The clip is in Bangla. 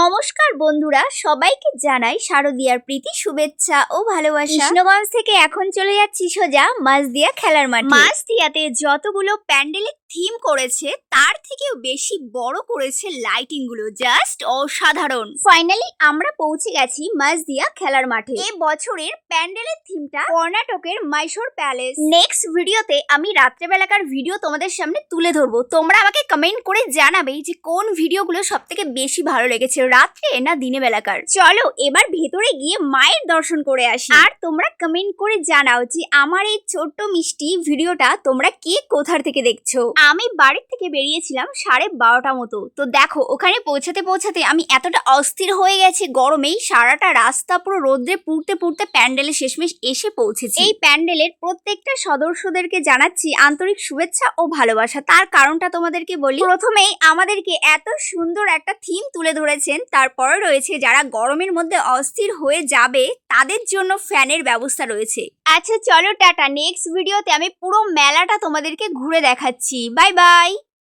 নমস্কার বন্ধুরা, সবাইকে জানাই শারদীয়ার প্রীতি শুভেচ্ছা ও ভালোবাসা। কৃষ্ণগঞ্জ থেকে এখন চলে যাচ্ছি সোজা মাঝদিয়া খেলার মাঠে। মাঝদিয়াতে যতগুলো প্যান্ডেলের থিম করেছে তার থেকেও বেশি বড় করেছে লাইটিং গুলো, জাস্ট অসাধারণ। ফাইনালি আমরা পৌঁছে গেছি মাঝদিয়া খেলার মাঠে। এ বছরের প্যান্ডেলের থিমটা কর্ণাটকের মাইসোর প্যালেস। নেক্সট ভিডিওতে আমি রাত্রেবেলাকার ভিডিও তোমাদের সামনে তুলে ধরবো। তোমরা আমাকে কমেন্ট করে জানাবে যে কোন ভিডিওগুলো সব থেকে বেশি ভালো লেগেছে, রাত্রে না দিনে বেলাকার। চলো এবার ভেতরে গিয়ে মায়ের দর্শন করে আসি। আর তোমরা কমেন্ট করে জানাও যে আমার এই ছোট্ট মিষ্টি ভিডিওটা তোমরা কে কোথা থেকে দেখছো। আমি বাড়ির থেকে বেরিয়েছিলাম 12:30 মতো। তো দেখো ওখানে পৌঁছাতে পৌঁছাতে আমি এতটা অস্থির হয়ে গেছি গরমেই, সারাটা রাস্তা পুরো রোদ্রে পুড়তে পুড়তে প্যান্ডেলে শেষমেশ এসে পৌঁছেছি। এই প্যান্ডেলের প্রত্যেকটা সদস্যদেরকে জানাচ্ছি আন্তরিক শুভেচ্ছা ও ভালোবাসা। তার কারণটা তোমাদেরকে বলি। প্রথমেই আমাদেরকে এত সুন্দর একটা থিম তুলে ধরেছেন, তারপরে রয়েছে যারা গরমের মধ্যে অস্থির হয়ে যাবে তাদের জন্য ফ্যানের ব্যবস্থা রয়েছে। আচ্ছা চলো টাটা, নেক্সট ভিডিওতে আমি পুরো মেলাটা তোমাদেরকে ঘুরে দেখাচ্ছি। Bye bye.